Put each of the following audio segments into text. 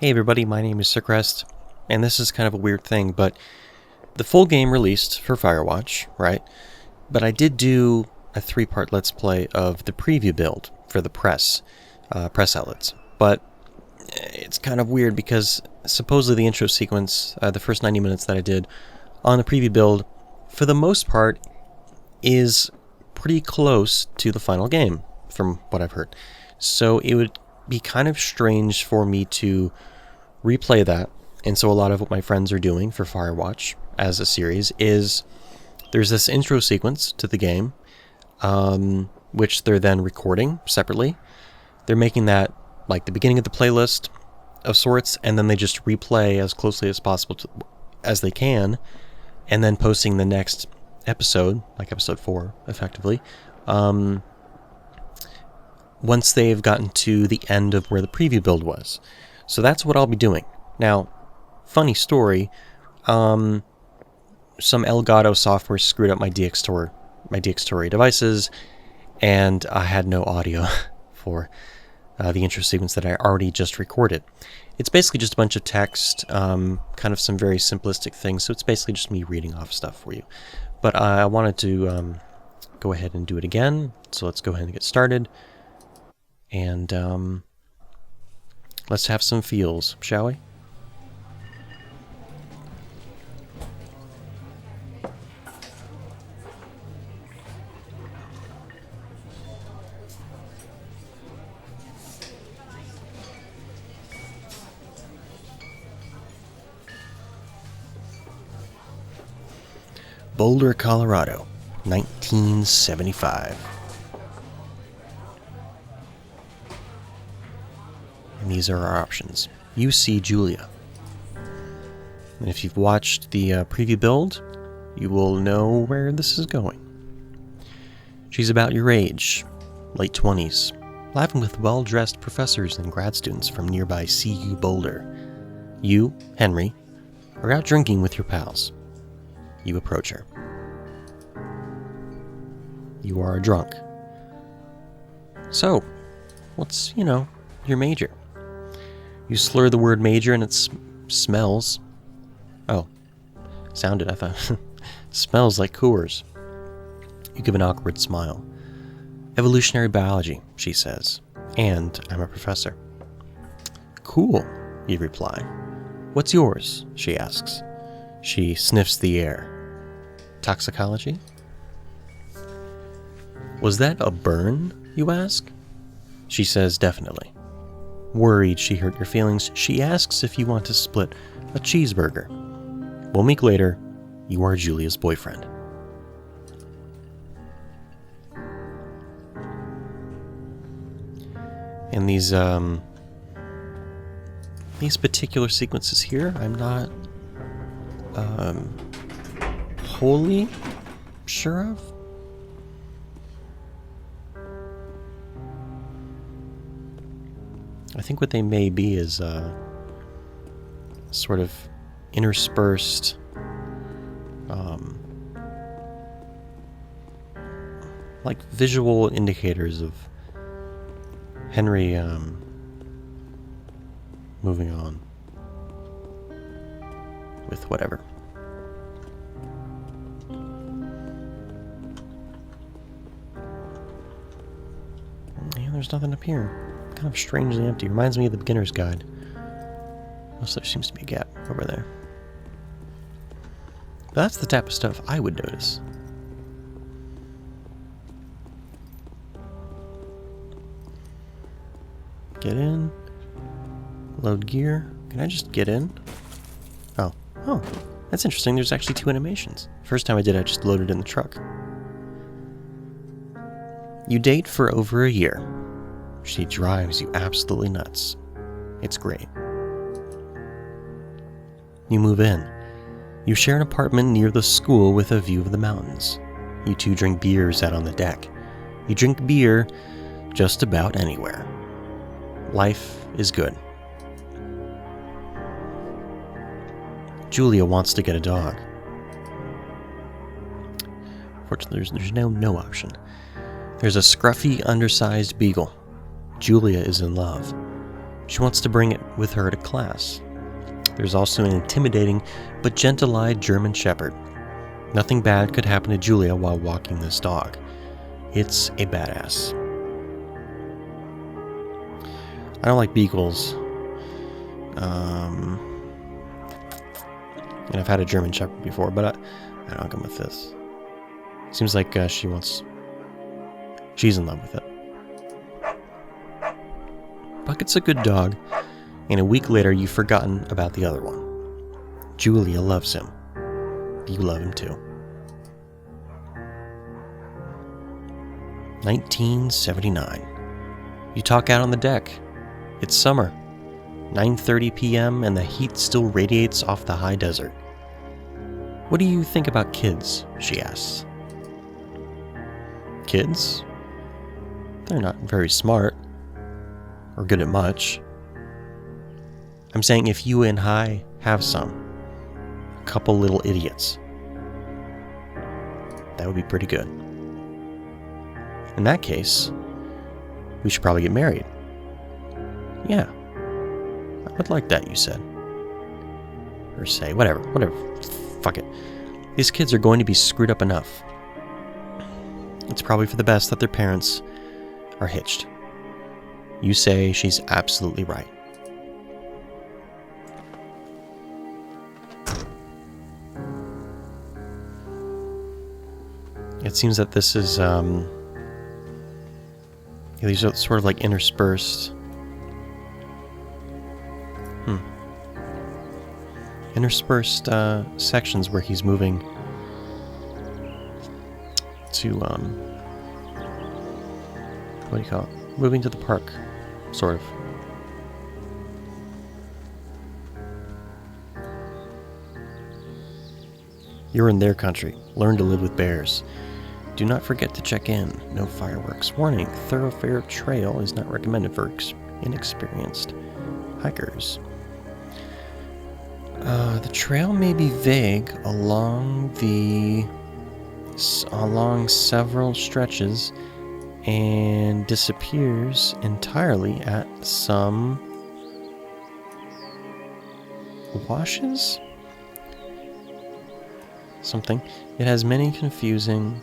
Hey everybody, my name is SirCrest, and this is kind of a weird thing, but the full game released for Firewatch, right? But I did do a 3-part Let's Play of the preview build for the press outlets. But it's kind of weird because supposedly the intro sequence, the first 90 minutes that I did on the preview build, for the most part, is pretty close to the final game, from what I've heard. So it would be kind of strange for me to replay that. And so a lot of what my friends are doing for Firewatch as a series is there's this intro sequence to the game, which they're then recording separately. They're making that like the beginning of the playlist of sorts, and then they just replay as closely as possible as they can, and then posting the next episode, like episode 4, effectively, once they've gotten to the end of where the preview build was. So that's what I'll be doing. Now, funny story, some Elgato software screwed up my DxTory devices, and I had no audio for the intro sequence that I already just recorded. It's basically just a bunch of text, kind of some very simplistic things, so it's basically just me reading off stuff for you. But I wanted to go ahead and do it again, so let's go ahead and get started. And let's have some feels, shall we? Boulder, Colorado, 1975. And these are our options. You see Julia. And if you've watched the preview build, you will know where this is going. She's about your age, late 20s, laughing with well-dressed professors and grad students from nearby CU Boulder. You, Henry, are out drinking with your pals. You approach her. You are a drunk. So, what's, your major? You slur the word major and it smells. Oh, sounded, I thought. Smells like Coors. You give an awkward smile. Evolutionary biology, she says. And I'm a professor. Cool, you reply. What's yours? She asks. She sniffs the air. Toxicology? Was that a burn, you ask? She says definitely. Worried she hurt your feelings, she asks if you want to split a cheeseburger. 1 week later, you are Julia's boyfriend. And these particular sequences here, I'm not wholly sure of. I think what they may be is sort of interspersed like visual indicators of Henry moving on with whatever. Yeah, there's nothing up here. Kind of strangely empty. Reminds me of the beginner's guide. Also, there seems to be a gap over there. But that's the type of stuff I would notice. Get in. Load gear. Can I just get in? Oh, that's interesting. There's actually 2 animations. First time I did, I just loaded in the truck. You date for over a year. She drives you absolutely nuts. It's great. You move in. You share an apartment near the school with a view of the mountains. You two drink beers out on the deck. You drink beer just about anywhere. Life is good. Julia wants to get a dog. Fortunately, there's no option. There's a scruffy, undersized beagle. Julia is in love. She wants to bring it with her to class. There's also an intimidating but gentle-eyed German Shepherd. Nothing bad could happen to Julia while walking this dog. It's a badass. I don't like beagles. And I've had a German Shepherd before, but I don't come with this. Seems like she's in love with it. Bucket's a good dog, and a week later you've forgotten about the other one. Julia loves him. You love him too. 1979. You talk out on the deck. It's summer. 9:30 p.m. and the heat still radiates off the high desert. What do you think about kids? She asks. Kids? They're not very smart. Or good at much. I'm saying if you and I have some. A couple little idiots. That would be pretty good. In that case, we should probably get married. Yeah. I would like that, you said. Or say, whatever. Fuck it. These kids are going to be screwed up enough. It's probably for the best that their parents are hitched. You say she's absolutely right. It seems that this is, these are sort of like interspersed. Interspersed sections where he's moving to, what do you call it? Moving to the park, sort of. You're in their country. Learn to live with bears. Do not forget to check in. No fireworks. Warning, thoroughfare trail is not recommended for inexperienced hikers. The trail may be vague along several stretches and disappears entirely at some washes? Something. It has many confusing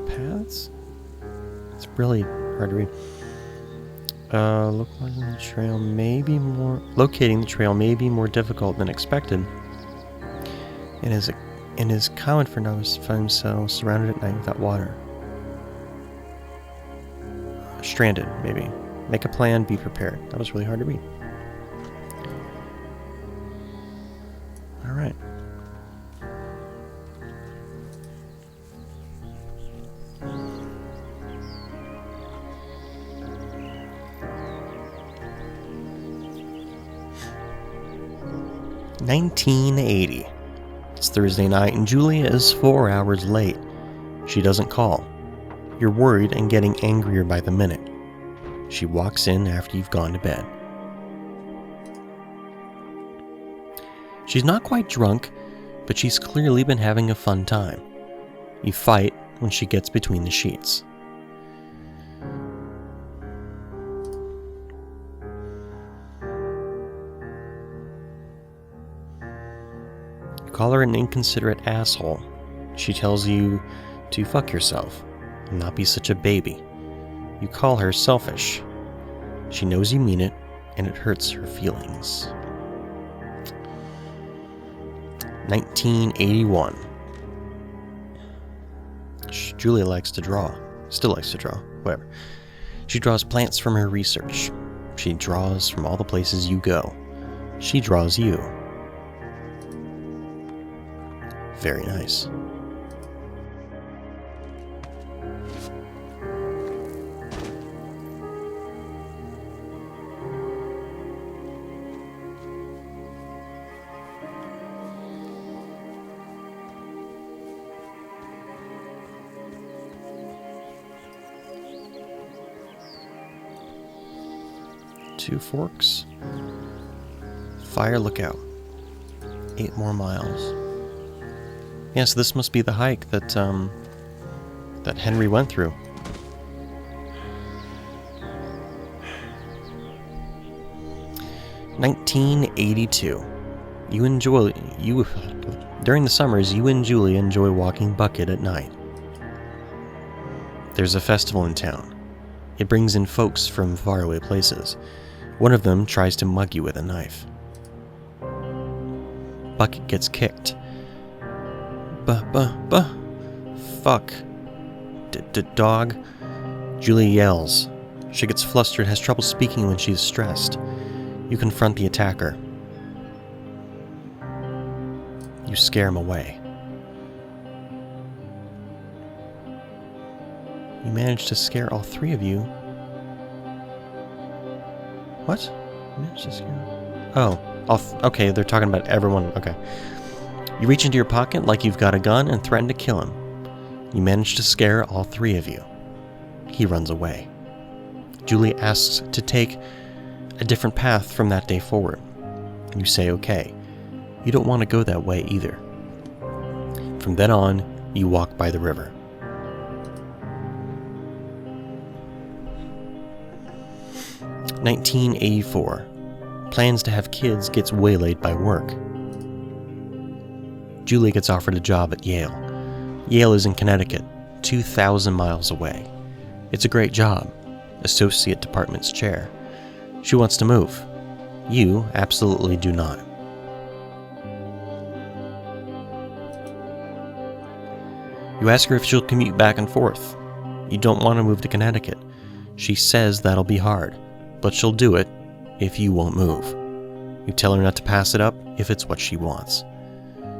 paths? It's really hard to read. Locating the trail may be more difficult than expected. It is common for novices to find themselves surrounded at night without water. Stranded, maybe. Make a plan, be prepared. That was really hard to read. Alright. $19.80. It's Thursday night and Julia is 4 hours late. She doesn't call. You're worried and getting angrier by the minute. She walks in after you've gone to bed. She's not quite drunk, but she's clearly been having a fun time. You fight when she gets between the sheets. Call her an inconsiderate asshole. She tells you to fuck yourself and not be such a baby. You call her selfish. She knows you mean it, and it hurts her feelings. 1981. Julia likes to draw. Still likes to draw. Whatever. She draws plants from her research. She draws from all the places you go. She draws you. Very nice. Two Forks. Fire lookout. 8 more miles. Yes, this must be the hike that Henry went through. 1982. During the summers, you and Julie enjoy walking Bucket at night. There's a festival in town. It brings in folks from faraway places. One of them tries to mug you with a knife. Bucket gets kicked. Fuck. Dog. Julie yells. She gets flustered, has trouble speaking when she's stressed. You confront the attacker. You scare him away. You manage to scare all three of you. What? You managed to scare... Oh. Okay, they're talking about everyone. Okay. You reach into your pocket like you've got a gun and threaten to kill him. You manage to scare all three of you. He runs away. Julie asks to take a different path from that day forward. You say okay. You don't want to go that way either. From then on, you walk by the river. (1984) Plans to have kids gets waylaid by work. Julie gets offered a job at Yale. Yale is in Connecticut, 2,000 miles away. It's a great job. Associate Department's chair. She wants to move. You absolutely do not. You ask her if she'll commute back and forth. You don't want to move to Connecticut. She says that'll be hard, but she'll do it if you won't move. You tell her not to pass it up if it's what she wants.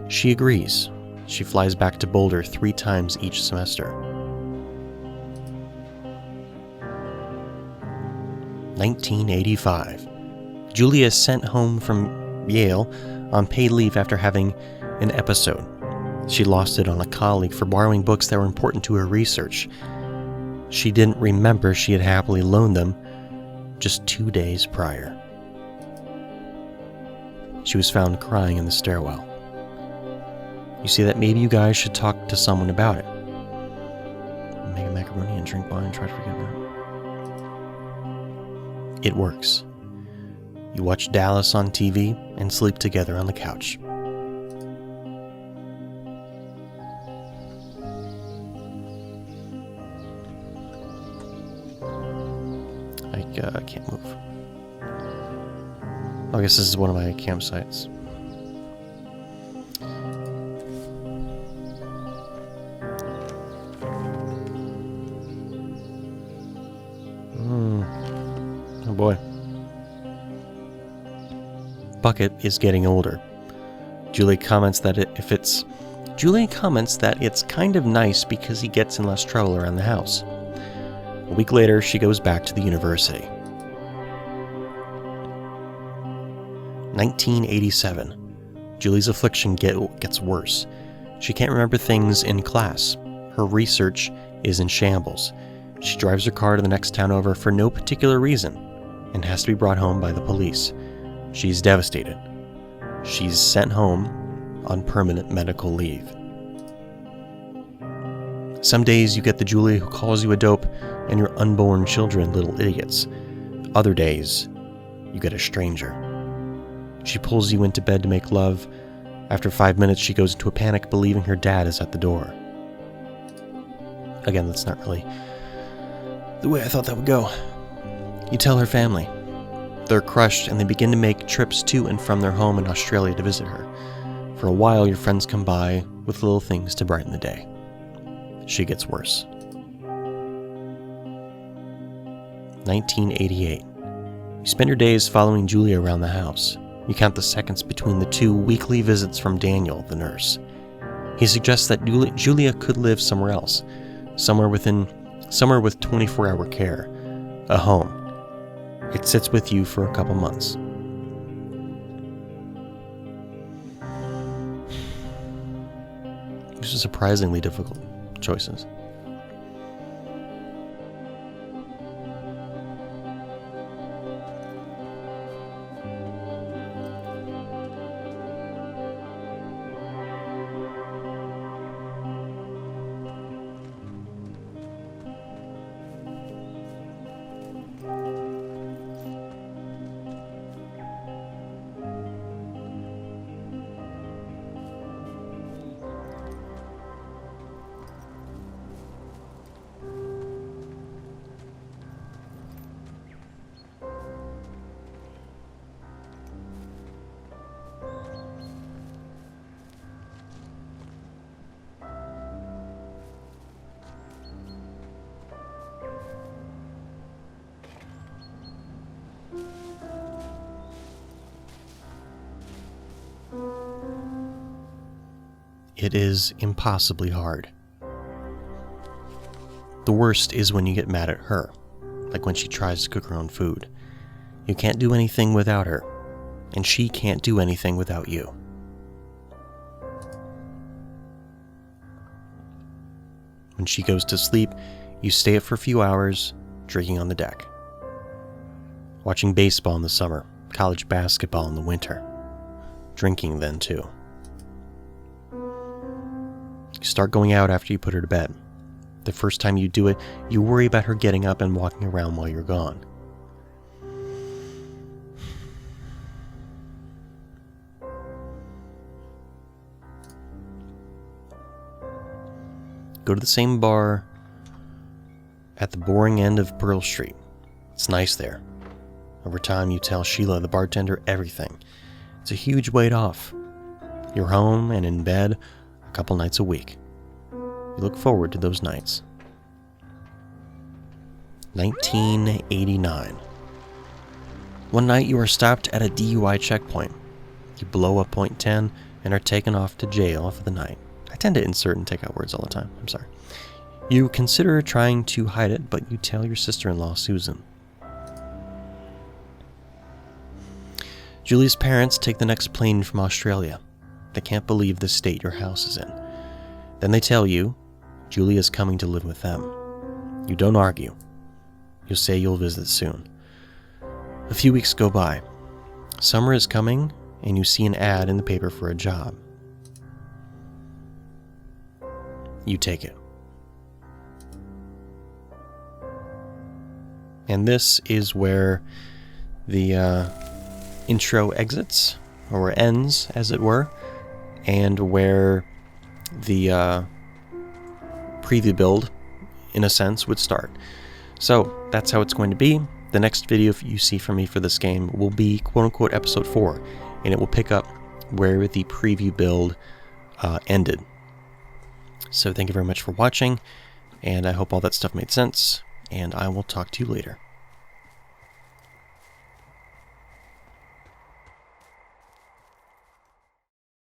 She agrees. She flies back to Boulder 3 times each semester. 1985. Julia is sent home from Yale on paid leave after having an episode. She lost it on a colleague for borrowing books that were important to her research. She didn't remember she had happily loaned them just 2 days prior. She was found crying in the stairwell. You see that maybe you guys should talk to someone about it. Make a macaroni and drink wine and try to forget about it. It works. You watch Dallas on TV and sleep together on the couch. I can't move. I guess this is one of my campsites. Oh boy. Bucket is getting older. Julie comments that it's kind of nice because he gets in less trouble around the house. A week later, she goes back to the university. 1987. Julie's affliction gets worse. She can't remember things in class. Her research is in shambles. She drives her car to the next town over for no particular reason and has to be brought home by the police. She's devastated. She's sent home on permanent medical leave. Some days you get the Julie who calls you a dope and your unborn children little idiots. Other days, you get a stranger. She pulls you into bed to make love. After 5 minutes, she goes into a panic, believing her dad is at the door. Again, that's not really the way I thought that would go. You tell her family. They're crushed, and they begin to make trips to and from their home in Australia to visit her. For a while, your friends come by with little things to brighten the day. She gets worse. 1988. You spend your days following Julia around the house. You count the seconds between the 2 weekly visits from Daniel, the nurse. He suggests that Julia could live somewhere else, somewhere with 24-hour care, a home. It sits with you for a couple months. These are surprisingly difficult choices. it is impossibly hard. The worst is when you get mad at her, like when she tries to cook her own food. You can't do anything without her, and she can't do anything without you. When she goes to sleep, you stay up for a few hours, drinking on the deck. Watching baseball in the summer, college basketball in the winter. Drinking then too. You start going out after you put her to bed. The first time you do it, you worry about her getting up and walking around while you're gone. Go to the same bar at the boring end of Pearl Street. It's nice there. Over time, you tell Sheila, the bartender, everything. It's a huge weight off. You're home and in bed a couple nights a week. You look forward to those nights. 1989. One night you are stopped at a DUI checkpoint. You blow up .10 and are taken off to jail for the night. I tend to insert and take out words all the time. I'm sorry. You consider trying to hide it, but you tell your sister-in-law, Susan. Julie's parents take the next plane from Australia. They can't believe the state your house is in. Then they tell you Julie is coming to live with them. You don't argue. You say you'll visit soon. A few weeks go by. Summer is coming, and you see an ad in the paper for a job. You take it. And this is where the intro exits, or ends, as it were, and where the preview build, in a sense, would start. So, that's how it's going to be. The next video you see from me for this game will be, quote-unquote, episode 4, and it will pick up where the preview build ended. So thank you very much for watching, and I hope all that stuff made sense, and I will talk to you later.